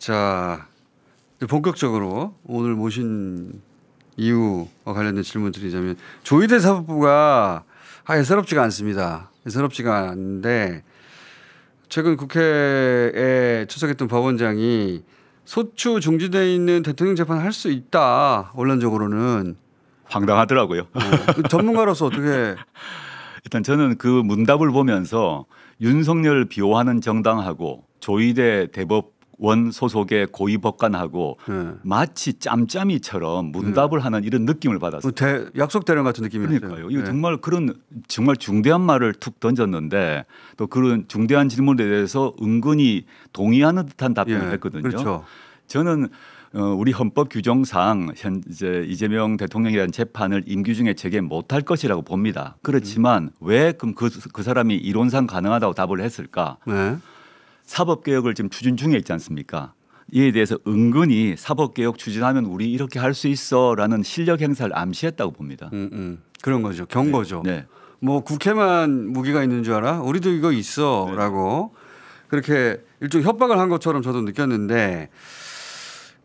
자, 이제 본격적으로 오늘 모신 이유와 관련된 질문 드리자면 조희대 사법부가 예사롭지가 않습니다. 예사롭지가 않은데 최근 국회에 출석했던 법원장이 소추 중지되어 있는 대통령 재판을 할 수 있다. 원론적으로는. 황당하더라고요. 전문가로서 어떻게. 일단 저는 그 문답을 보면서 윤석열 비호하는 정당하고 조희대 대법원 소속의 고위법관하고 마치 짬짬이처럼 문답을 하는 이런 느낌을 받았어요. 약속 대령 같은 느낌이었어요. 그러니까요. 이거 정말 그런 정말 중대한 말을 툭 던졌는데 또 그런 중대한 질문에 대해서 은근히 동의하는 듯한 답변을 했거든요. 그렇죠. 저는 우리 헌법 규정상 현재 이재명 대통령에 대한 재판을 임기 중에 재개 못할 것이라고 봅니다. 그렇지만 왜 그럼 그 사람이 이론상 가능하다고 답을 했을까? 네. 사법개혁을 지금 추진 중에 있지 않습니까? 이에 대해서 은근히 사법개혁 추진하면 우리 이렇게 할 수 있어라는 실력 행사를 암시했다고 봅니다. 그런 거죠. 경고죠. 네. 뭐 국회만 무기가 있는 줄 알아? 우리도 이거 있어라고 그렇게 일종의 협박을 한 것처럼 저도 느꼈는데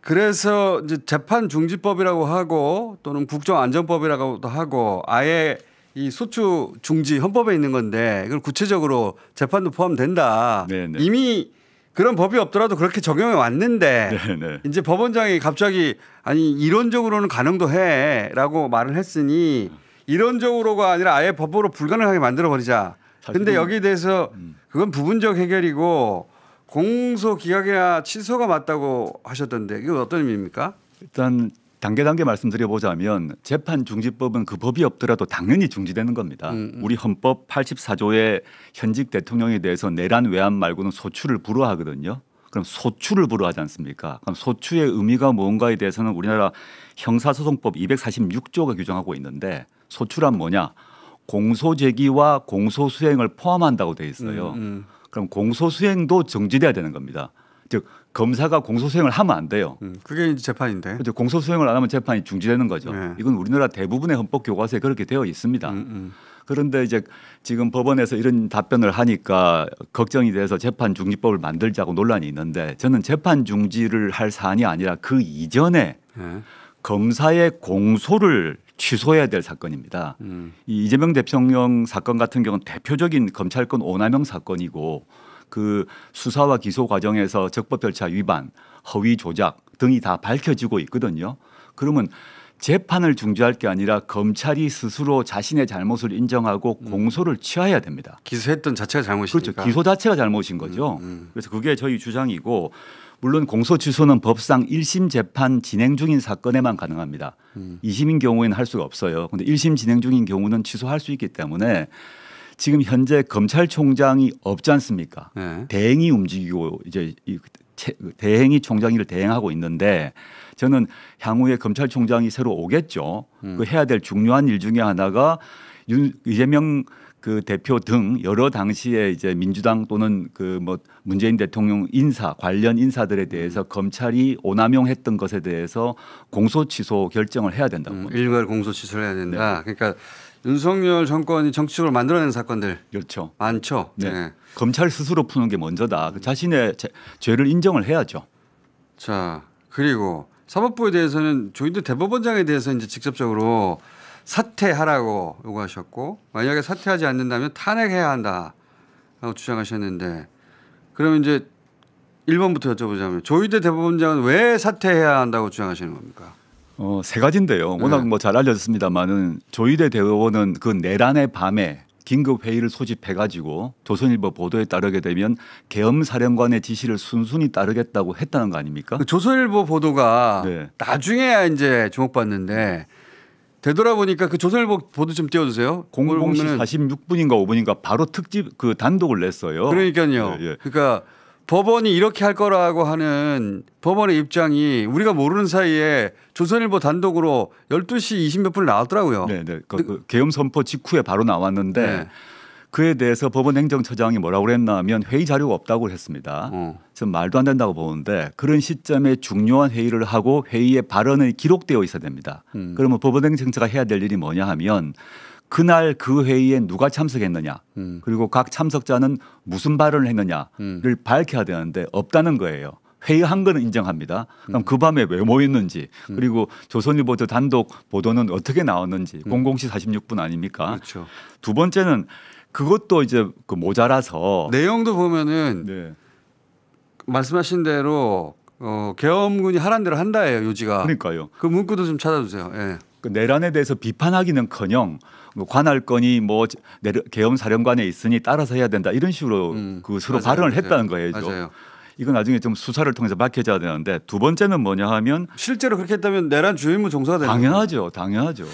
그래서 이제 재판 중지법이라고 하고 또는 국정안전법이라고도 하고 아예 이 소추 중지 헌법에 있는 건데 이걸 구체적으로 재판도 포함된다. 네네. 이미 그런 법이 없더라도 그렇게 적용해 왔는데 네네. 이제 법원장이 갑자기 아니 이론적으로는 가능도 해라고 말을 했으니 이론적으로가 아니라 아예 법으로 불가능하게 만들어버리자. 근데 여기에 대해서 그건 부분적 해결이고 공소 기각이나 취소가 맞다고 하셨던데 이건 어떤 의미입니까? 일단 단계 말씀드려보자면 재판중지법은 그 법이 없더라도 당연히 중지되는 겁니다. 우리 헌법 84조의 현직 대통령에 대해서 내란 외환 말고는 소추를 불허하거든요. 그럼 소추를 불허하지 않습니까? 그럼 소추의 의미가 뭔가에 대해서는 우리나라 형사소송법 246조가 규정하고 있는데 소추란 뭐냐? 공소제기와 공소수행을 포함한다고 돼 있어요. 그럼 공소수행도 정지돼야 되는 겁니다. 즉 검사가 공소수행을 하면 안 돼요. 그게 이제 재판인데. 그렇죠. 공소수행을 안 하면 재판이 중지되는 거죠. 네. 이건 우리나라 대부분의 헌법 교과서에 그렇게 되어 있습니다. 그런데 이제 지금 법원에서 이런 답변을 하니까 걱정이 돼서 재판 중지법을 만들자고 논란이 있는데 저는 재판 중지를 할 사안이 아니라 그 이전에 검사의 공소를 취소해야 될 사건입니다. 이 이재명 대통령 사건 같은 경우는 대표적인 검찰권 오남용 사건이고 그 수사와 기소 과정에서 적법 절차 위반, 허위 조작 등이 다 밝혀지고 있거든요. 그러면 재판을 중지할 게 아니라 검찰이 스스로 자신의 잘못을 인정하고 공소를 취하해야 됩니다. 기소했던 자체가 잘못이니까. 그렇죠. 기소 자체가 잘못인 거죠. 그래서 그게 저희 주장이고 물론 공소 취소는 법상 1심 재판 진행 중인 사건에만 가능합니다. 2심인 경우에는 할 수가 없어요. 그런데 1심 진행 중인 경우는 취소할 수 있기 때문에 지금 현재 검찰총장이 없지 않습니까? 네. 대행이 움직이고 이제 대행이 총장이를 대행하고 있는데 저는 향후에 검찰총장이 새로 오겠죠. 그 해야 될 중요한 일 중에 하나가 이재명 그 대표 등 여러 당시에 이제 민주당 또는 그 뭐 문재인 대통령 인사 관련 인사들에 대해서 검찰이 오남용했던 것에 대해서 공소 취소 결정을 해야 된다고 봅니다. 일괄 공소 취소를 해야 된다. 네. 그러니까 윤석열 정권이 정치적으로 만들어낸 사건들 그렇죠. 많죠. 네. 네. 검찰 스스로 푸는 게 먼저다. 자신의 죄를 인정을 해야죠. 자 그리고 사법부에 대해서는 조희대 대법원장에 대해서 이제 직접적으로 사퇴하라고 요구하셨고 만약에 사퇴하지 않는다면 탄핵해야 한다라고 주장하셨는데 그러면 이제 1번부터 여쭤보자면 조희대 대법원장은 왜 사퇴해야 한다고 주장하시는 겁니까? 세 가지인데요. 워낙 뭐 잘 알려졌습니다만은 조희대 대법원은 그 내란의 밤에 긴급 회의를 소집해가지고 조선일보 보도에 따르게 되면 계엄 사령관의 지시를 순순히 따르겠다고 했다는 거 아닙니까? 그 조선일보 보도가 네. 나중에야 이제 주목받는데 되돌아보니까 그 조선일보 보도 좀 띄워주세요. 00시 46분인가 5분인가 바로 특집 그 단독을 냈어요. 그러니까요. 예. 그러니까 법원이 이렇게 할 거라고 하는 법원의 입장이 우리가 모르는 사이에 조선일보 단독으로 12시 20몇 분에 나왔더라고요. 네네. 그 계엄 선포 직후에 바로 나왔는데 네. 그에 대해서 법원 행정처장이 뭐라고 그랬나 하면 회의 자료가 없다고 했습니다. 전 말도 안 된다고 보는데 그런 시점에 중요한 회의를 하고 회의의 발언이 기록되어 있어야 됩니다. 그러면 법원 행정처가 해야 될 일이 뭐냐 하면 그날 그 회의에 누가 참석했느냐 그리고 각 참석자는 무슨 발언을 했느냐를 밝혀야 되는데 없다는 거예요. 회의한 거는 인정합니다. 그럼 그 밤에 왜 모였는지 그리고 조선일보 단독 보도는 어떻게 나왔는지 00시 46분 아닙니까? 그렇죠. 두 번째는 그것도 이제 그 모자라서 내용도 보면은 네. 말씀하신 대로 계엄군이 하란 대로 한다예요. 요지가. 그러니까요. 그 문구도 좀 찾아주세요. 예. 그 내란에 대해서 비판하기는커녕 관할권이 뭐 계엄 사령관에 있으니 따라서 해야 된다 이런 식으로 그 서로 맞아요. 발언을 맞아요. 했다는 거예요. 맞아요. 이건 나중에 좀 수사를 통해서 밝혀져야 되는데 두 번째는 뭐냐 하면 실제로 그렇게 했다면 내란 주임무 종사가 되는 당연하죠, 당연하죠.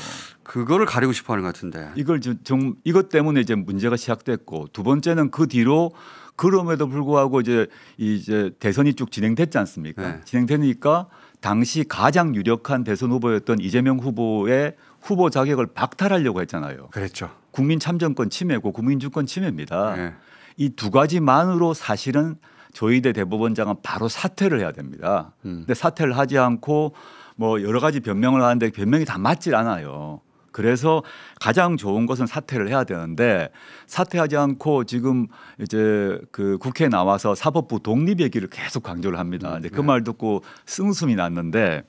그거를 가리고 싶어하는 것 같은데. 이걸 좀 이것 때문에 이제 문제가 시작됐고 두 번째는 그 뒤로 그럼에도 불구하고 이제 대선이 쭉 진행됐지 않습니까? 네. 진행되니까 당시 가장 유력한 대선 후보였던 이재명 후보의 후보 자격을 박탈하려고 했잖아요. 그랬죠. 국민 참정권 침해고 국민 주권 침해입니다. 네. 이 두 가지만으로 사실은 조희대 대법원장은 바로 사퇴를 해야 됩니다. 근데 사퇴를 하지 않고 뭐 여러 가지 변명을 하는데 변명이 다 맞질 않아요. 그래서 가장 좋은 것은 사퇴를 해야 되는데 사퇴하지 않고 지금 이제 그 국회에 나와서 사법부 독립 얘기를 계속 강조를 합니다. 근데 그 말 듣고 쓴웃음이 났는데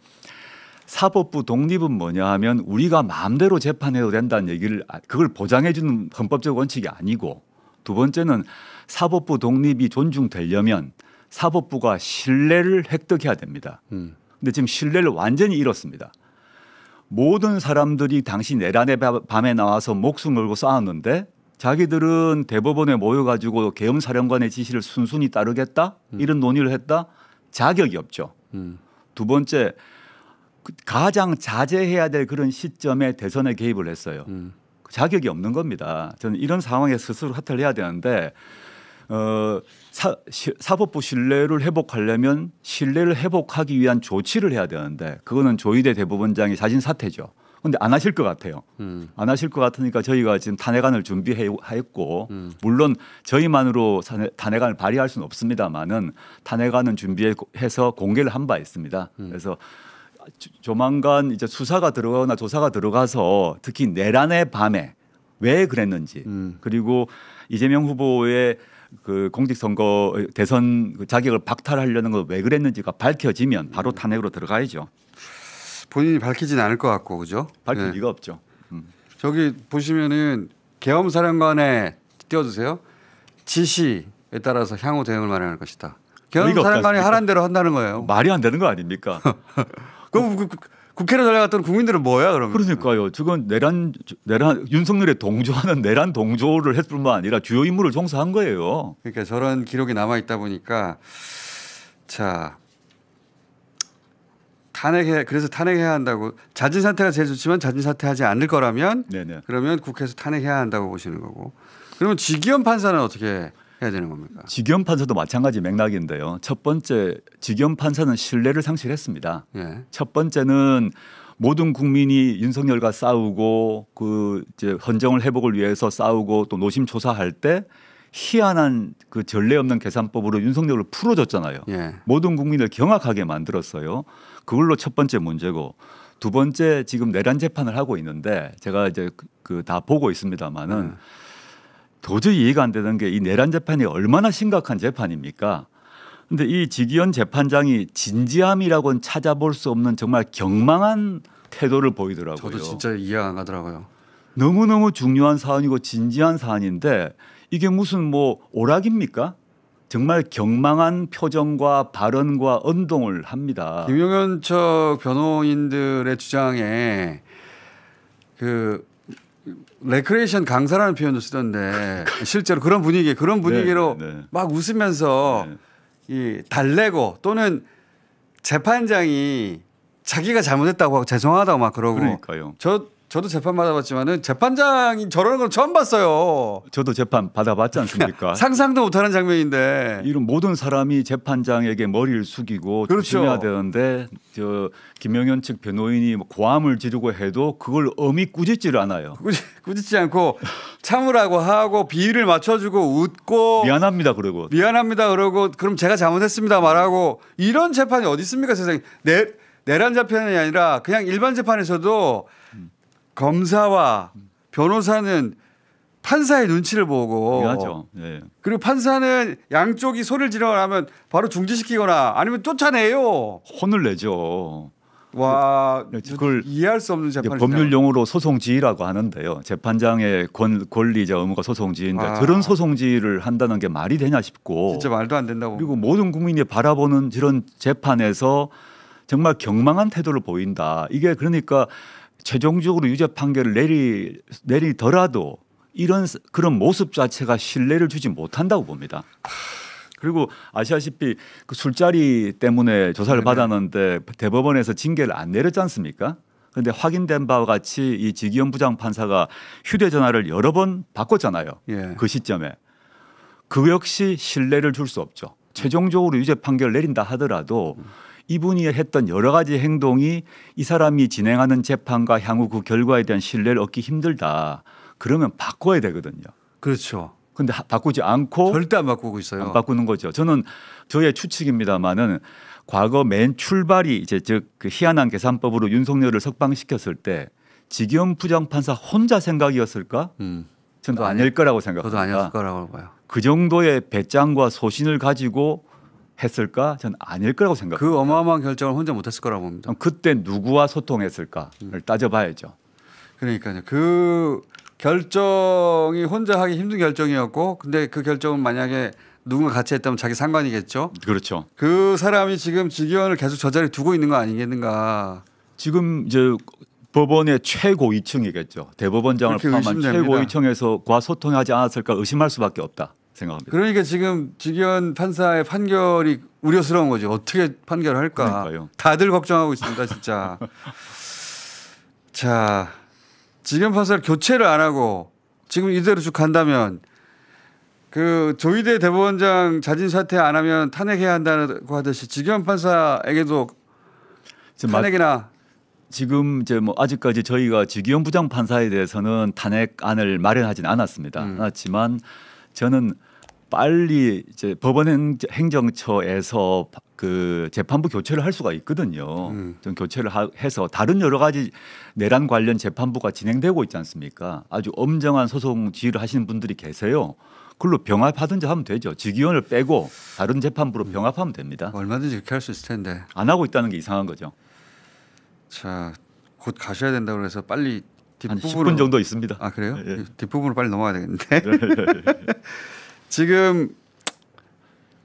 사법부 독립은 뭐냐 하면 우리가 마음대로 재판해도 된다는 얘기를 그걸 보장해 주는 헌법적 원칙이 아니고 두 번째는 사법부 독립이 존중되려면 사법부가 신뢰를 획득해야 됩니다. 근데 지금 신뢰를 완전히 잃었습니다. 모든 사람들이 당시 내란의 밤에 나와서 목숨 걸고 싸웠는데 자기들은 대법원에 모여가지고 계엄사령관의 지시를 순순히 따르겠다 이런 논의를 했다 자격이 없죠. 두 번째 가장 자제해야 될 그런 시점에 대선에 개입을 했어요. 자격이 없는 겁니다. 저는 이런 상황에 스스로 사퇴를 해야 되는데 사법부 신뢰를 회복하려면 신뢰를 회복하기 위한 조치를 해야 되는데 그거는 조희대 대법원장이 자진 사퇴죠. 그런데 안 하실 것 같아요. 안 하실 것 같으니까 저희가 지금 탄핵안을 준비했고 물론 저희만으로 탄핵안을 발의할 수는 없습니다만은 탄핵안은 준비해서 공개를 한 바 있습니다. 그래서 조만간 이제 수사가 들어가거나 조사가 들어가서 특히 내란의 밤에 왜 그랬는지 그리고 이재명 후보의 그 공직선거 대선 자격을 박탈하려는 거 왜 그랬는지가 밝혀지면 바로 탄핵으로 들어가야죠. 본인이 밝히진 않을 것 같고 그죠? 밝힐 네. 리가 없죠. 저기 보시면은 계엄사령관에 띄워주세요. 지시에 따라서 향후 대응을 마련할 것이다. 계엄사령관이 하란 대로 한다는 거예요. 말이 안 되는 거 아닙니까? 그럼 국회로 달려갔던 국민들은 뭐야 그러면? 그러니까요. 지금 내란 윤석열에 동조하는 내란 동조를 했을 뿐만 아니라 주요 임무를 종사한 거예요. 그러니까 저런 기록이 남아 있다 보니까 자 그래서 탄핵해야 한다고 자진 사퇴가 제일 좋지만 자진 사퇴하지 않을 거라면 네네. 그러면 국회에서 탄핵해야 한다고 보시는 거고 그러면 지기현 판사는 어떻게 해야 되는 겁니까? 지기현 판사도 마찬가지 맥락인데요. 첫 번째 지기현 판사는 신뢰를 상실했습니다. 예. 첫 번째는 모든 국민이 윤석열과 싸우고 그 이제 헌정을 회복을 위해서 싸우고 또 노심초사할 때 희한한 그 전례 없는 계산법으로 윤석열을 풀어줬잖아요. 예. 모든 국민을 경악하게 만들었어요. 그걸로 첫 번째 문제고 두 번째 지금 내란 재판을 하고 있는데 제가 이제 그 다 보고 있습니다만은 도저히 이해가 안 되는 게 이 내란 재판이 얼마나 심각한 재판입니까? 근데 이 지기현 재판장이 진지함이라고는 찾아볼 수 없는 정말 경망한 태도를 보이더라고요. 저도 진짜 이해가 안 가더라고요. 너무너무 중요한 사안이고 진지한 사안인데 이게 무슨 뭐 오락입니까? 정말 경망한 표정과 발언과 언동을 합니다. 김용현 측 변호인들의 주장에 그 레크레이션 강사라는 표현도 쓰던데 실제로 그런 분위기로 네, 네. 막 웃으면서 이 달래고 또는 재판장이 자기가 잘못했다고 하고 죄송하다고 막 그러고 그러니까요. 저도 재판 받아봤지만은 재판장이 저러는 걸 처음 봤어요. 저도 재판 받아봤지 않습니까? 상상도 못하는 장면인데 이런 모든 사람이 재판장에게 머리를 숙이고 그렇죠. 조심해야 되는데 저 김용현 측 변호인이 뭐 고함을 지르고 해도 그걸 엄히 꾸짖지를 않아요. 꾸짖지 않고 참으라고 하고 비위를 맞춰주고 웃고 미안합니다 그러고 그럼 제가 잘못했습니다 말하고 이런 재판이 어디 있습니까 세상에. 내란 재판이 아니라 그냥 일반 재판에서도 검사와 변호사는 판사의 눈치를 보고 중요하죠. 네. 그리고 판사는 양쪽이 소리를 지르거나 바로 중지시키거나 아니면 쫓아내요. 혼을 내죠. 와, 그걸 이해할 수 없는 재판. 법률 용어로 소송지휘라고 하는데요. 재판장의 권리자 의무가 소송지휘인데 그런 소송지휘를 한다는 게 말이 되냐 싶고 진짜 말도 안 된다고. 그리고 모든 국민이 바라보는 이런 재판에서 정말 경망한 태도를 보인다. 이게 그러니까 최종적으로 유죄 판결을 내리더라도 그런 모습 자체가 신뢰를 주지 못한다고 봅니다. 그리고 아시다시피 그 술자리 때문에 조사를 받았는데 대법원에서 징계를 안 내렸지 않습니까? 그런데 확인된 바와 같이 이 지기현 부장판사가 휴대전화를 여러 번 바꿨잖아요. 예. 그 시점에. 그 역시 신뢰를 줄 수 없죠. 최종적으로 유죄 판결을 내린다 하더라도 이분이 했던 여러 가지 행동이 이 사람이 진행하는 재판과 향후 그 결과에 대한 신뢰를 얻기 힘들다. 그러면 바꿔야 되거든요. 그렇죠. 근데 바꾸지 않고 절대 안 바꾸고 있어요. 안 바꾸는 거죠. 저는 저의 추측입니다만은 과거 맨 출발이 이제 그 희한한 계산법으로 윤석열을 석방시켰을 때 지기현 부장판사 혼자 생각이었을까? 저는 아닐 거라고 생각합니다. 저도 아니었을 거라고 봐요. 그 정도의 배짱과 소신을 가지고 했을까? 저는 아닐 거라고 생각합니다. 그 어마어마한 결정을 혼자 못했을 거라고 봅니다. 그때 누구와 소통했을까를 따져봐야죠. 그러니까요. 그 결정이 혼자 하기 힘든 결정이었고, 근데 그 결정은 만약에 누군가 같이 했다면 자기 상관이겠죠. 그렇죠. 그 사람이 지금 지기현을 계속 저 자리에 두고 있는 거 아니겠는가. 지금 이제 법원의 최고 2층이겠죠. 대법원장을 포함한 최고 2층에서과 소통하지 않았을까 의심할 수밖에 없다 생각합니다. 그러니까 지금 지기현 판사의 판결이 우려스러운 거죠. 어떻게 판결을 할까. 그러니까요. 다들 걱정하고 있습니다. 진짜. 자, 지기현 판사를 교체를 안 하고 지금 이대로 쭉 간다면 그 조희대 대법원장 자진 사퇴 안 하면 탄핵해야 한다고 하듯이 지기현 판사에게도 탄핵이나 지금 이제 뭐 아직까지 저희가 지기현 부장 판사에 대해서는 탄핵안을 마련하지는 않았습니다. 않았지만 저는 빨리 이제 법원 행정처에서 그 재판부 교체를 할 수가 있거든요. 좀 교체를 해서 다른 여러 가지 내란 관련 재판부가 진행되고 있지 않습니까? 아주 엄정한 소송 지휘를 하시는 분들이 계세요. 그걸로 병합하든지 하면 되죠. 지기현을 빼고 다른 재판부로 병합하면 됩니다. 얼마든지 그렇게 할 수 있을 텐데. 안 하고 있다는 게 이상한 거죠. 자, 곧 가셔야 된다고 그래서 빨리 한 뒷부분으로. 10분 정도 있습니다. 아 그래요? 예. 뒷부분으로 빨리 넘어가야 되겠는데. 지금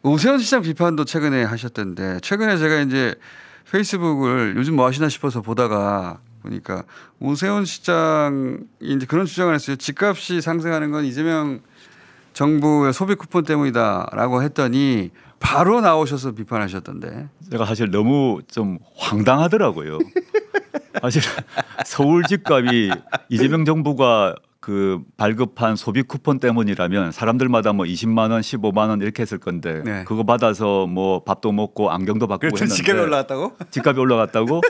오세훈 시장 비판도 최근에 하셨던데 최근에 제가 이제 페이스북을 요즘 뭐 하시나 싶어서 보다가 보니까 오세훈 시장이 이제 그런 주장을 했어요. 집값이 상승하는 건 이재명 정부의 소비 쿠폰 때문이다라고 했더니 바로 나오셔서 비판하셨던데. 제가 사실 너무 좀 황당하더라고요. 사실 서울 집값이 이재명 정부가 그 발급한 소비 쿠폰 때문이라면 사람들마다 뭐 20만 원, 15만 원 이렇게 했을 건데 네. 그거 받아서 뭐 밥도 먹고 안경도 받고 했는데 집값이 올라갔다고? 집값이 올라갔다고?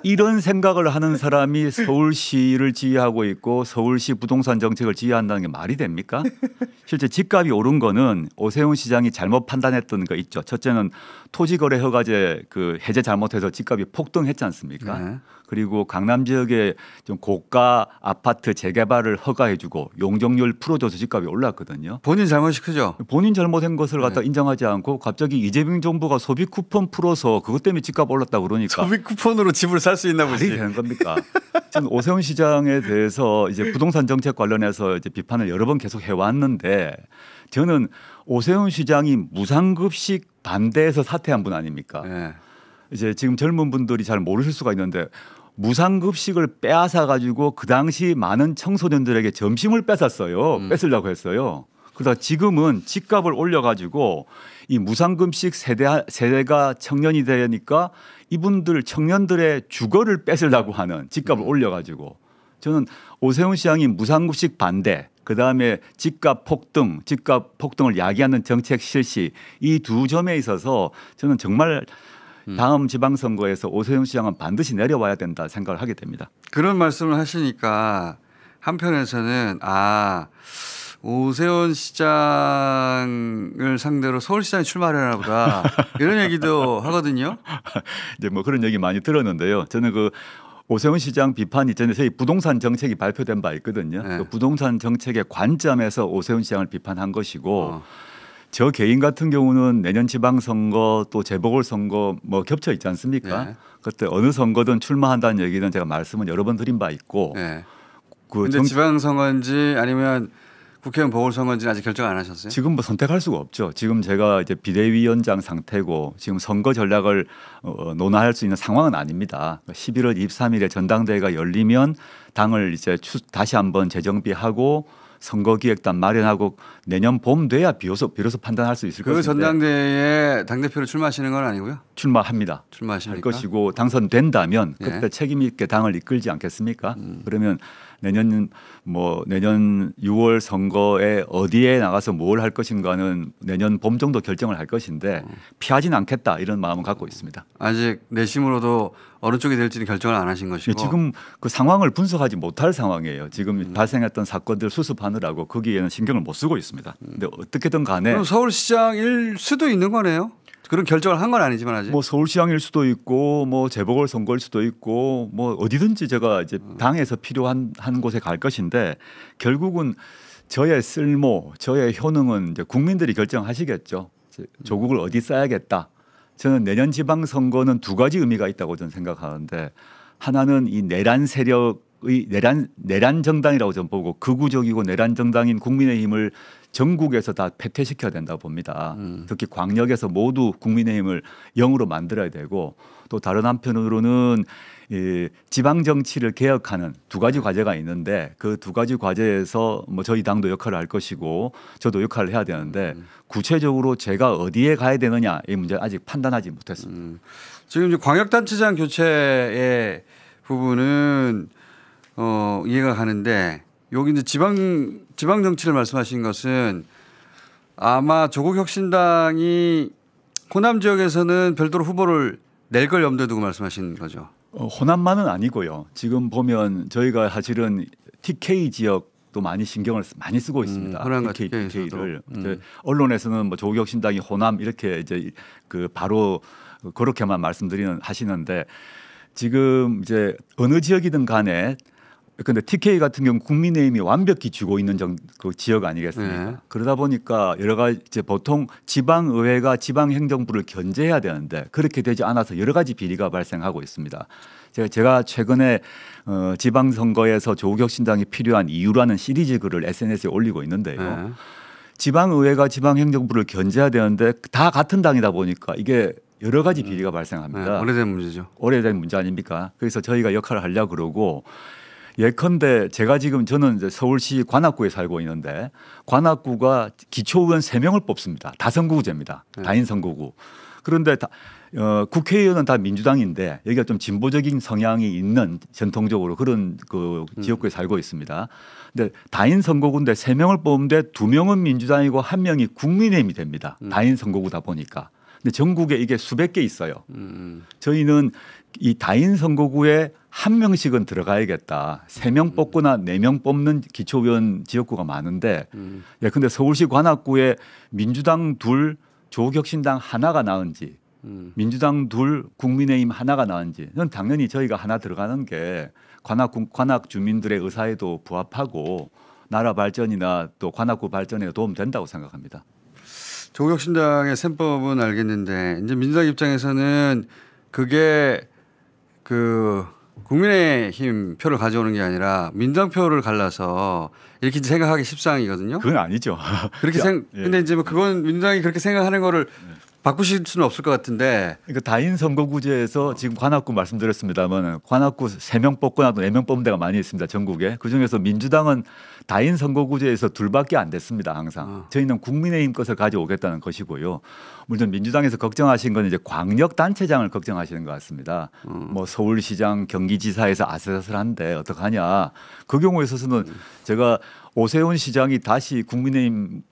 이런 생각을 하는 사람이 서울시를 지휘하고 있고 서울시 부동산 정책을 지휘한다는 게 말이 됩니까? 실제 집값이 오른 거는 오세훈 시장이 잘못 판단했던 거 있죠. 첫째는 토지거래 허가제 그 해제 잘못해서 집값이 폭등했지 않습니까? 네. 그리고 강남 지역에 좀 고가 아파트 재개발을 허가해주고 용적률 풀어줘서 집값이 올랐거든요. 본인 잘못이 크죠. 본인 잘못한 것을 갖다 인정하지 않고 갑자기 이재명 정부가 소비 쿠폰 풀어서 그것 때문에 집값 올랐다고 그러니까 소비 쿠폰으로 집을 살 수 있나 보지. 말이 되는 겁니까? 저는 오세훈 시장에 대해서 이제 부동산 정책 관련해서 이제 비판을 여러 번 계속 해왔는데 저는 오세훈 시장이 무상급식 반대해서 사퇴한 분 아닙니까? 네. 이제 지금 젊은 분들이 잘 모르실 수가 있는데 무상급식을 빼앗아 가지고 그 당시 많은 청소년들에게 점심을 뺏었어요. 뺏으려고 했어요. 그러다 지금은 집값을 올려가지고 이 무상급식 세대가 청년이 되니까 이분들 청년들의 주거를 뺏으려고 하는 집값을 올려가지고 저는 오세훈 시장이 무상급식 반대 그다음에 집값 폭등을 야기하는 정책 실시 이 두 점에 있어서 저는 정말 다음 지방선거에서 오세훈 시장은 반드시 내려와야 된다 생각을 하게 됩니다. 그런 말씀을 하시니까 한편에서는 오세훈 시장을 상대로 서울시장이 출마하려나 보다 이런 얘기도 하거든요. 이제 뭐 그런 얘기 많이 들었는데요. 저는 그 오세훈 시장 비판 이전에 저희 부동산 정책이 발표된 바 있거든요. 네. 그 부동산 정책의 관점에서 오세훈 시장을 비판한 것이고 저 개인 같은 경우는 내년 지방선거 또 재보궐선거 뭐 겹쳐 있지 않습니까? 네. 그때 어느 선거든 출마한다는 얘기는 제가 말씀은 여러 번 드린 바 있고 네. 그 근데 지방선거인지 아니면 국회의원 보궐선거인지는 아직 결정 안 하셨어요? 지금 뭐 선택할 수가 없죠. 지금 제가 이제 비대위원장 상태고 지금 선거 전략을 논의할 수 있는 상황은 아닙니다. 11월 23일에 전당대회가 열리면 당을 이제 다시 한번 재정비하고 선거기획단 마련하고 내년 봄 돼야 비로소 판단할 수 있을 그 것인데 전당대회에 당대표로 출마하시는 건 아니고요? 출마합니다. 할 출마하십니까? 것이고 당선된다면 예. 그때 책임 있게 당을 이끌지 않겠습니까? 그러면 내년 6월 선거에 어디에 나가서 뭘 할 것인가는 내년 봄 정도 결정을 할 것인데 피하진 않겠다 이런 마음을 갖고 있습니다. 아직 내심으로도 어느 쪽이 될지는 결정을 안 하신 것이고 지금 그 상황을 분석하지 못할 상황이에요. 지금 발생했던 사건들 수습하느라고 거기에는 신경을 못 쓰고 있습니다. 근데 어떻게든 간에 그럼 서울시장일 수도 있는 거네요. 그런 결정을 한 건 아니지만 아직. 뭐 서울시장일 수도 있고 뭐 재보궐 선거일 수도 있고 뭐 어디든지 제가 이제 당에서 필요한 한 곳에 갈 것인데 결국은 저의 쓸모, 저의 효능은 이제 국민들이 결정하시겠죠. 조국을 어디 써야겠다. 저는 내년 지방선거는 두 가지 의미가 있다고 저는 생각하는데 하나는 이 내란 세력의 내란 정당이라고 저는 보고 극우적이고 내란 정당인 국민의힘을 전국에서 다 패퇴시켜야 된다고 봅니다. 특히 광역에서 모두 국민의힘을 0으로 만들어야 되고 또 다른 한편으로는 이 지방 정치를 개혁하는 두 가지 과제가 있는데 그 두 가지 과제에서 뭐 저희 당도 역할을 할 것이고 저도 역할을 해야 되는데 구체적으로 제가 어디에 가야 되느냐 이 문제 아직 판단하지 못했습니다. 지금 이제 광역단체장 교체의 부분은 이해가 가는데 여기 이제 지방 정치를 말씀하신 것은 아마 조국혁신당이 호남 지역에서는 별도로 후보를 낼 걸 염두에 두고 말씀하신 거죠. 호남만은 아니고요. 지금 보면 저희가 사실은 TK 지역도 많이 신경을 많이 쓰고 있습니다. 호남과 TK를 언론에서는 뭐 조국혁신당이 호남 이렇게 이제 그 바로 그렇게만 하시는데 지금 이제 어느 지역이든 간에 근데 TK 같은 경우 국민의힘이 완벽히 쥐고 있는 그 지역 아니겠습니까? 네. 그러다 보니까 여러 가지 이제 보통 지방의회가 지방행정부를 견제해야 되는데 그렇게 되지 않아서 여러 가지 비리가 발생하고 있습니다. 제가 최근에 지방선거에서 조국혁신당이 필요한 이유라는 시리즈 글을 SNS에 올리고 있는데요. 네. 지방의회가 지방행정부를 견제해야 되는데 다 같은 당이다 보니까 이게 여러 가지 비리가 발생합니다. 네, 오래된 문제죠. 오래된 문제 아닙니까? 그래서 저희가 역할을 하려고 그러고 예컨대 제가 지금 저는 이제 서울시 관악구에 살고 있는데 관악구가 기초의원 3명을 뽑습니다. 다선거구제입니다. 다인 선거구. 그런데 국회의원은 다 민주당인데 여기가 좀 진보적인 성향이 있는 전통적으로 그런 그 지역구에 살고 있습니다. 근데 다인 선거구인데 3명을 뽑는데 2명은 민주당이고 1명이 국민의힘이 됩니다. 다인 선거구다 보니까. 근데 전국에 이게 수백 개 있어요. 저희는 이 다인 선거구에 1명씩은 들어가야겠다. 3명 뽑거나 4명 뽑는 기초의원 지역구가 많은데 예, 근데 서울시 관악구에 민주당 2, 조국혁신당 하나가 나은지 민주당 2, 국민의힘 하나가 나은지 는 당연히 저희가 하나 들어가는 게 관악 주민들의 의사에도 부합하고 나라 발전이나 또 관악구 발전에 도움된다고 생각합니다. 조국혁신당의 셈법은 알겠는데 이제 민주당 입장에서는 그게 그 국민의힘 표를 가져오는 게 아니라 민주당 표를 갈라서 이렇게 생각하기 십상이거든요. 그건 아니죠. 그렇게 근데 이제 뭐 그건 민주당이 그렇게 생각하는 거를 바꾸실 수는 없을 것 같은데. 그러니까 다인 선거구제에서 지금 관악구 말씀드렸습니다만 관악구 3명 뽑거나 또 4명 뽑는 데가 많이 있습니다. 전국에. 그중에서 민주당은 다인 선거구제에서 2밖에 안 됐습니다. 항상. 저희는 국민의힘 것을 가져오겠다는 것이고요. 물론 민주당에서 걱정하신 건 이제 광역단체장을 걱정하시는 것 같습니다. 뭐 서울시장 경기지사에서 아슬아슬한데 어떡하냐. 그 경우에 있어서는 제가 오세훈 시장이 다시 국민의힘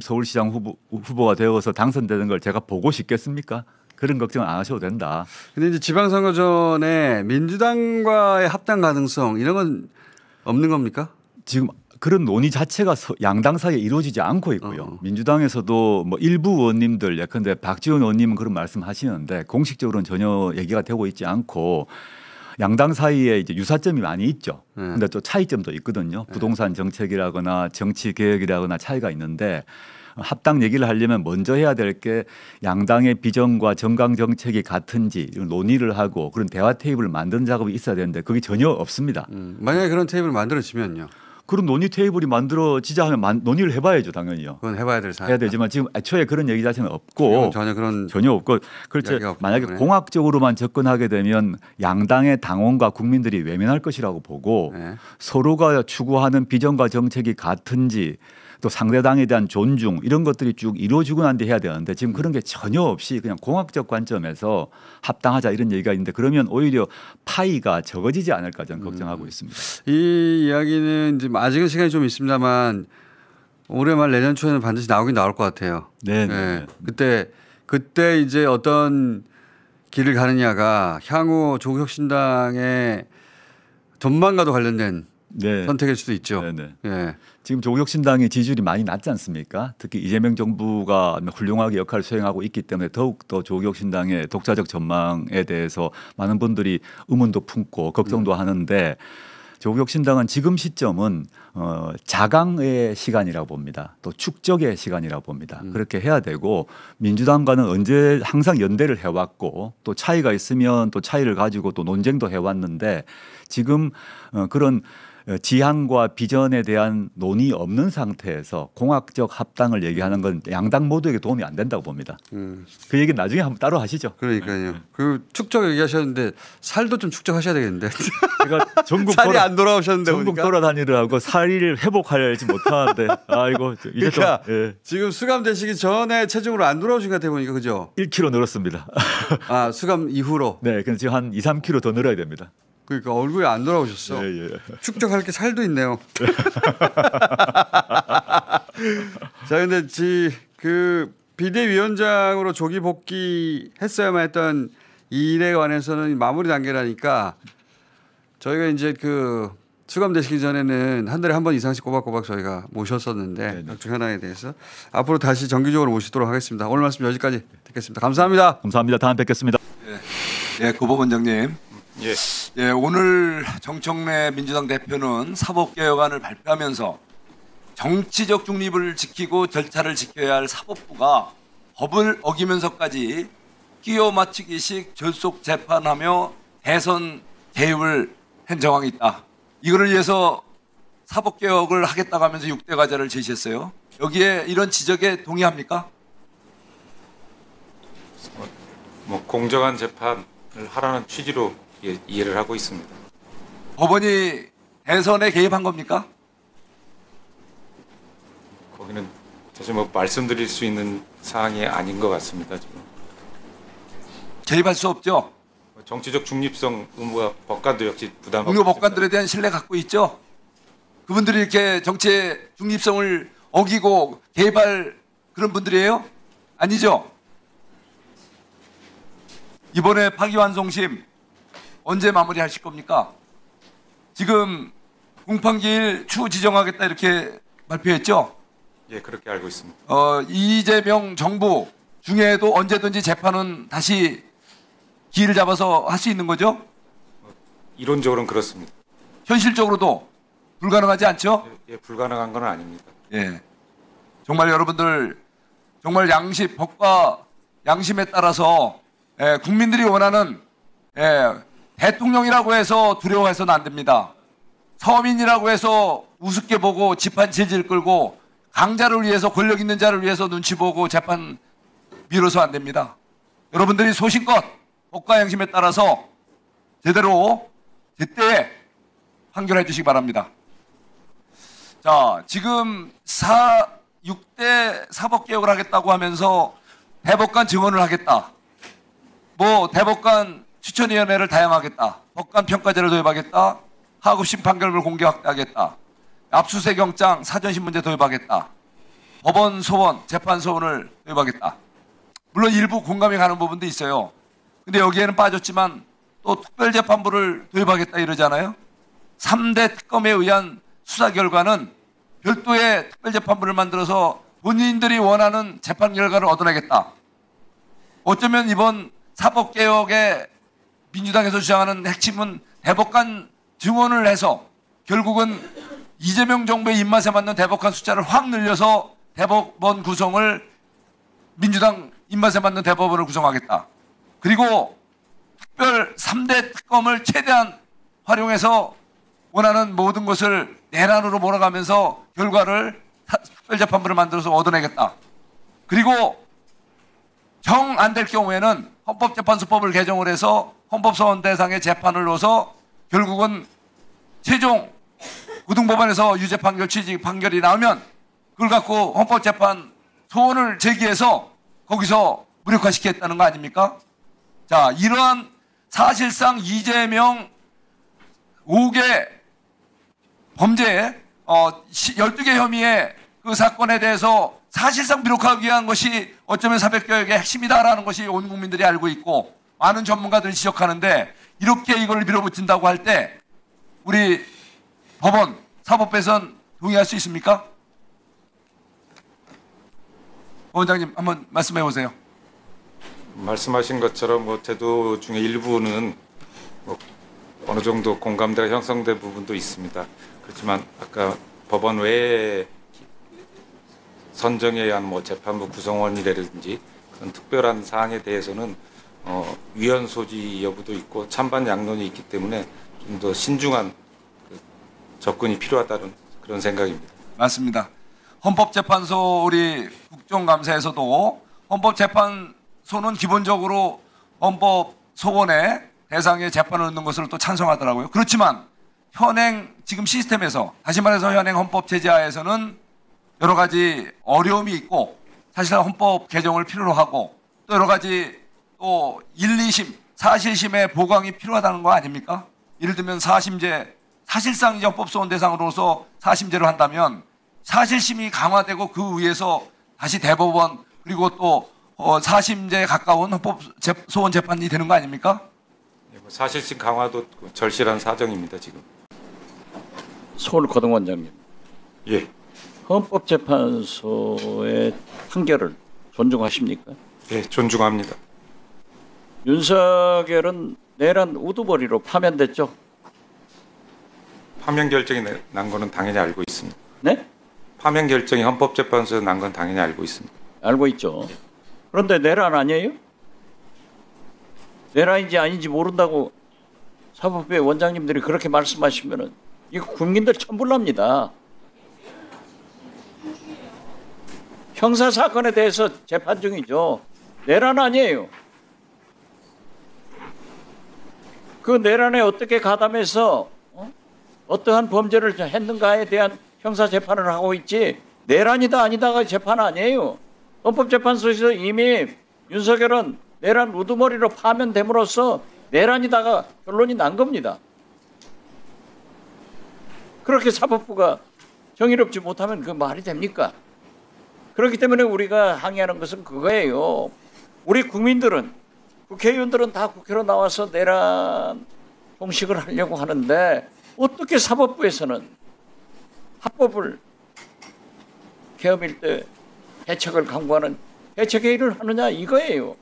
서울시장 후보가 되어서 당선되는 걸 제가 보고 싶겠습니까? 그런 걱정 안 하셔도 된다. 근데 이제 지방선거 전에 민주당과의 합당 가능성 이런 건 없는 겁니까? 지금 그런 논의 자체가 양당 사이에 이루어지지 않고 있고요. 민주당에서도 뭐 일부 의원님들 예컨대 박지원 의원님은 그런 말씀하시는데 공식적으로는 전혀 얘기가 되고 있지 않고 양당 사이에 이제 유사점이 많이 있죠. 근데 또 차이점도 있거든요. 부동산 정책이라거나 정치 개혁이라거나 차이가 있는데 합당 얘기를 하려면 먼저 해야 될 게 양당의 비전과 정강 정책이 같은지 이런 논의를 하고 그런 대화 테이블을 만드는 작업이 있어야 되는데 그게 전혀 없습니다. 만약에 그런 테이블을 만들어지면요. 그런 논의 테이블이 만들어지자 하면 논의를 해봐야죠, 당연히요. 그건 해봐야 될 사안. 해야 되지만 지금 애초에 그런 얘기 자체는 없고 전혀 없고 그렇지 만약에 공학적으로만 접근하게 되면 양당의 당원과 국민들이 외면할 것이라고 보고 서로가 추구하는 비전과 정책이 같은지 또 상대당에 대한 존중 이런 것들이 쭉 이루어지고 난 뒤 해야 되는데 지금 그런 게 전혀 없이 그냥 공학적 관점에서 합당하자 이런 얘기가 있는데 그러면 오히려 파이가 적어지지 않을까 저는 걱정하고 있습니다. 이 이야기는 지금 아직은 시간이 좀 있습니다만 올해 말 내년 초에는 반드시 나오긴 나올 것 같아요. 네. 그때 이제 어떤 길을 가느냐가 향후 조국혁신당의 전망과도 관련된 선택일 수도 있죠. 지금 조국혁신당의 지지율이 많이 낮지 않습니까? 특히 이재명 정부가 훌륭하게 역할을 수행하고 있기 때문에 더욱더 조국혁신당의 독자적 전망에 대해서 많은 분들이 의문도 품고 걱정도 하는데 조국혁신당은 지금 시점은 자강의 시간이라고 봅니다. 또 축적의 시간이라고 봅니다. 그렇게 해야 되고 민주당과는 언제 항상 연대를 해왔고 또 차이가 있으면 또 차이를 가지고 또 논쟁도 해왔는데 지금 그런 지향과 비전에 대한 논의 없는 상태에서 공학적 합당을 얘기하는 건 양당 모두에게 도움이 안 된다고 봅니다. 그 얘기는 나중에 한번 따로 하시죠. 그러니까요. 그 축적 얘기하셨는데 살도 좀 축적하셔야 되겠는데. 제가 전국 살이 안 돌아오셨는데 전국 돌아다니느라고 살을 회복하지 못하는데 아이고 이제 그러니까 좀 지금 수감되시기 전에 체중으로 안 돌아오신 것 같아 보니까 그죠? 1kg 늘었습니다. 아 수감 이후로? 네, 그래서 지금 한 2, 3kg 더 늘어야 됩니다. 그러니까 얼굴이 안 돌아오셨어. 축적할 게 살도 있네요. 자, 근데 그 비대위원장으로 조기 복귀했어야만 했던 이 일에 관해서는 마무리 단계라니까 저희가 이제 그 수감되시기 전에는 한 달에 한 번 이상씩 꼬박꼬박 저희가 모셨었는데 각종 현황에 대해서 앞으로 다시 정기적으로 모시도록 하겠습니다. 오늘 말씀 여기까지 듣겠습니다. 감사합니다. 감사합니다. 다음에 뵙겠습니다. 고법 원장님. 오늘 정청래 민주당 대표는 사법개혁안을 발표하면서 정치적 중립을 지키고 절차를 지켜야 할 사법부가 법을 어기면서까지 끼워 맞추기식 졸속 재판하며 대선 개입을 한 정황이 있다. 이거를 위해서 사법개혁을 하겠다고 하면서 6대 과제를 제시했어요. 여기에 이런 지적에 동의합니까? 공정한 재판을 하라는 취지로 이해를 하고 있습니다. 법원이 대선에 개입한 겁니까? 거기는 사실 말씀드릴 수 있는 사항이 아닌 것 같습니다. 지금 개입할 수 없죠. 정치적 중립성 의무가 법관도 역시 부담하고 동료 법관들에 대한 신뢰 갖고 있죠. 그분들이 이렇게 정치의 중립성을 어기고 개입할 그런 분들이에요? 아니죠. 이번에 파기환송심 언제 마무리하실 겁니까? 지금 공판기일 추후 지정하겠다 이렇게 발표했죠? 예, 그렇게 알고 있습니다. 이재명 정부 중에도 언제든지 재판은 다시 기일을 잡아서 할 수 있는 거죠? 이론적으로는 그렇습니다. 현실적으로도 불가능하지 않죠? 예, 불가능한 건 아닙니다. 예. 정말 여러분들 정말 법과 양심에 따라서 국민들이 원하는 대통령이라고 해서 두려워해서는 안 됩니다. 서민이라고 해서 우습게 보고 지판 질질 끌고 강자를 위해서 권력 있는 자를 위해서 눈치 보고 재판 미뤄서 안 됩니다. 여러분들이 소신껏 법과 양심에 따라서 제대로 제때 판결해 주시기 바랍니다. 자, 지금 6대 사법개혁을 하겠다고 하면서 대법관 증언을 하겠다. 대법관 추천위원회를 다양하겠다. 법관 평가제를 도입하겠다. 하급 심판결을 공개 확대하겠다. 압수수색 영장 사전신문제 도입하겠다. 법원 소원, 재판 소원을 도입하겠다. 물론 일부 공감이 가는 부분도 있어요. 근데 여기에는 빠졌지만 또 특별재판부를 도입하겠다 이러잖아요. 3대 특검에 의한 수사 결과는 별도의 특별재판부를 만들어서 본인들이 원하는 재판 결과를 얻어내겠다. 어쩌면 이번 사법개혁의 민주당에서 주장하는 핵심은 대법관 증언을 해서 결국은 이재명 정부의 입맛에 맞는 대법관 숫자를 확 늘려서 대법원 구성을 민주당 입맛에 맞는 대법원을 구성하겠다. 그리고 특별 3대 특검을 최대한 활용해서 원하는 모든 것을 내란으로 몰아가면서 결과를 특별재판부를 만들어서 얻어내겠다. 그리고 정 안 될 경우에는 헌법재판소법을 개정을 해서 헌법소원 대상의 재판을 넣어서 결국은 최종 고등법원에서 유죄 판결 취지 판결이 나오면 그걸 갖고 헌법재판 소원을 제기해서 거기서 무력화시키겠다는 거 아닙니까? 자, 이러한 사실상 이재명 5개 범죄 12개 혐의의 그 사건에 대해서 사실상 무력화하기 위한 것이 어쩌면 사법개혁의 핵심이다라는 것이 온 국민들이 알고 있고 많은 전문가들이 지적하는데 이렇게 이걸 밀어붙인다고 할 때 우리 법원, 사법부에서는 동의할 수 있습니까? 원장님 한번 말씀해 보세요. 말씀하신 것처럼 뭐 제도 중에 일부는 뭐 어느 정도 공감대가 형성된 부분도 있습니다. 그렇지만 아까 법원 외에 선정에 의한 뭐 재판부 구성원이라든지 그런 특별한 사항에 대해서는 위헌 소지 여부도 있고 찬반 양론이 있기 때문에 좀 더 신중한 접근이 필요하다는 그런 생각입니다. 맞습니다. 헌법재판소 우리 국정감사에서도 헌법재판소는 기본적으로 헌법소원의 대상의 재판을 넣는 것을 또 찬성하더라고요. 그렇지만 현행 지금 시스템에서 다시 말해서 현행 헌법체제하에서는 여러 가지 어려움이 있고 사실상 헌법 개정을 필요로 하고 또 여러 가지 또 1, 2심, 사실심의 보강이 필요하다는 거 아닙니까? 예를 들면 사심제, 사실상 이제 헌법소원 대상으로서 사심제를 한다면 사실심이 강화되고 그 위에서 다시 대법원 그리고 또 사심제에 가까운 헌법소원 재판이 되는 거 아닙니까? 사실심 강화도 절실한 사정입니다, 지금. 서울고등 원장님. 예. 헌법재판소의 판결을 존중하십니까? 예, 존중합니다. 윤석열은 내란 우두머리로 파면됐죠? 파면 결정이 난 거는 당연히 알고 있습니다. 네? 파면 결정이 헌법재판소에 난 건 당연히 알고 있습니다. 알고 있죠. 그런데 내란 아니에요? 내란인지 아닌지 모른다고 사법부의 원장님들이 그렇게 말씀하시면은 이거 국민들 천불납니다. 형사사건에 대해서 재판 중이죠. 내란 아니에요. 그 내란에 어떻게 가담해서 어떠한 범죄를 했는가에 대한 형사재판을 하고 있지 내란이다 아니다가 재판 아니에요. 헌법재판소에서 이미 윤석열은 내란 우두머리로 파면됨으로써 내란이다가 결론이 난 겁니다. 그렇게 사법부가 정의롭지 못하면 그 말이 됩니까? 그렇기 때문에 우리가 항의하는 것은 그거예요. 우리 국민들은 국회의원들은 다 국회로 나와서 내란 공식을 하려고 하는데 어떻게 사법부에서는 합법을 계엄일 때 대책을 강구하는 대책회의를 하느냐 이거예요.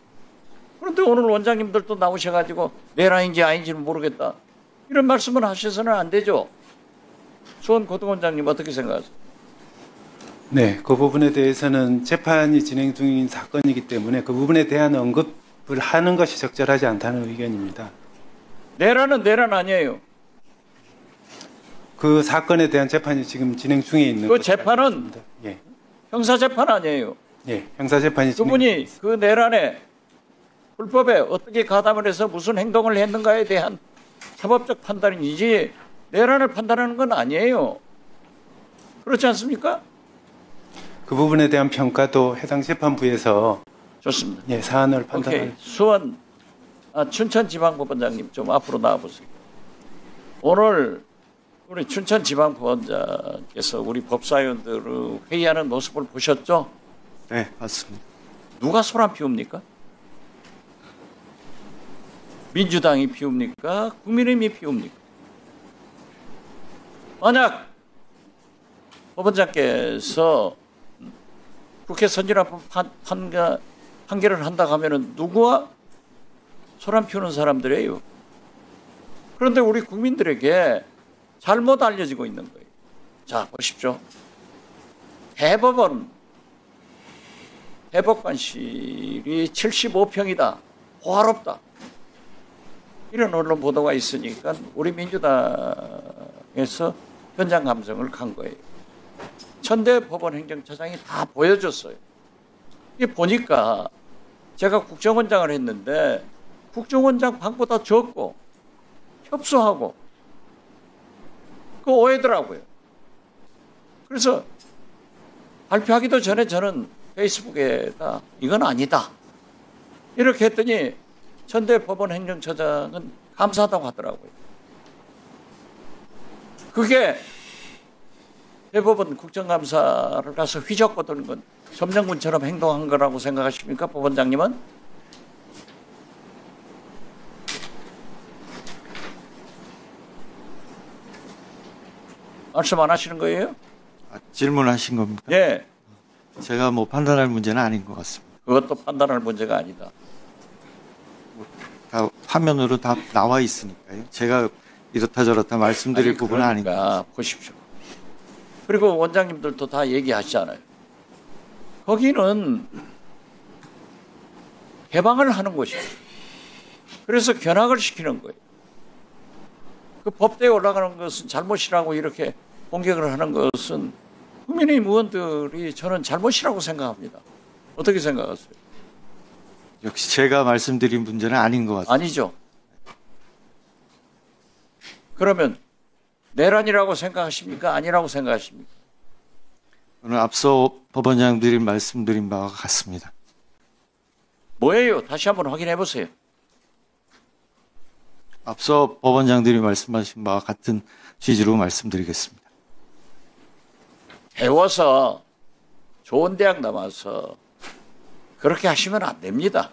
그런데 오늘 원장님들도 나오셔가지고 내란인지 아닌지는 모르겠다. 이런 말씀을 하셔서는 안 되죠. 수원 고등원장님 어떻게 생각하세요? 네, 그 부분에 대해서는 재판이 진행 중인 사건이기 때문에 그 부분에 대한 언급을 하는 것이 적절하지 않다는 의견입니다. 내란은 내란 아니에요. 그 사건에 대한 재판이 지금 진행 중에 있는 그 재판은 예. 형사재판 아니에요. 예, 형사재판이 그분이 그 내란에 불법에 어떻게 가담을 해서 무슨 행동을 했는가에 대한 사법적 판단이지 내란을 판단하는 건 아니에요. 그렇지 않습니까? 그 부분에 대한 평가도 해당 재판부에서 좋습니다. 예, 사안을 판단할. 오케이. 수원 춘천지방법원장님 좀 앞으로 나와보세요. 오늘 우리 춘천지방법원장께서 우리 법사위원들을 회의하는 모습을 보셨죠? 네, 맞습니다. 누가 소란 피웁니까? 민주당이 피웁니까? 국민의힘이 피웁니까? 만약 법원장께서 국회 선진화법 판결을 한다고 하면 누구와 소란 피우는 사람들이에요? 그런데 우리 국민들에게 잘못 알려지고 있는 거예요. 자, 보십시오. 대법관실이 75평이다. 호화롭다. 이런 언론 보도가 있으니까 우리 민주당에서 현장 감성을 간 거예요. 천대 법원 행정처장이 다 보여줬어요. 이게 보니까 제가 국정원장을 했는데 국정원장 방보다 적고 협소하고 그 오해더라고요. 그래서 발표하기도 전에 저는 페이스북에다 이건 아니다 이렇게 했더니 천대 법원 행정처장은 감사하다고 하더라고요. 그게 대법원 국정감사를 가서 휘젓거든 건 점령군처럼 행동한 거라고 생각하십니까, 법원장님은? 말씀 안 하시는 거예요? 질문하신 겁니까? 예. 제가 뭐 판단할 문제는 아닌 것 같습니다. 그것도 판단할 문제가 아니다. 다 화면으로 다 나와 있으니까요. 제가 이렇다 저렇다 말씀드릴 부분은 아닌 것 같습니다. 그러니까 보십시오. 그리고 원장님들도 다 얘기하시잖아요. 거기는 개방을 하는 곳이에요. 그래서 견학을 시키는 거예요. 그 법대에 올라가는 것은 잘못이라고 이렇게 공격을 하는 것은 국민의힘 의원들이 저는 잘못이라고 생각합니다. 어떻게 생각하세요? 역시 제가 말씀드린 문제는 아닌 것 같습니다. 아니죠. 그러면 내란이라고 생각하십니까? 아니라고 생각하십니까? 저는 앞서 법원장들이 말씀드린 바와 같습니다. 뭐예요? 다시 한번 확인해 보세요. 앞서 법원장들이 말씀하신 바와 같은 취지로 말씀드리겠습니다. 배워서 좋은 대학 나와서 그렇게 하시면 안 됩니다.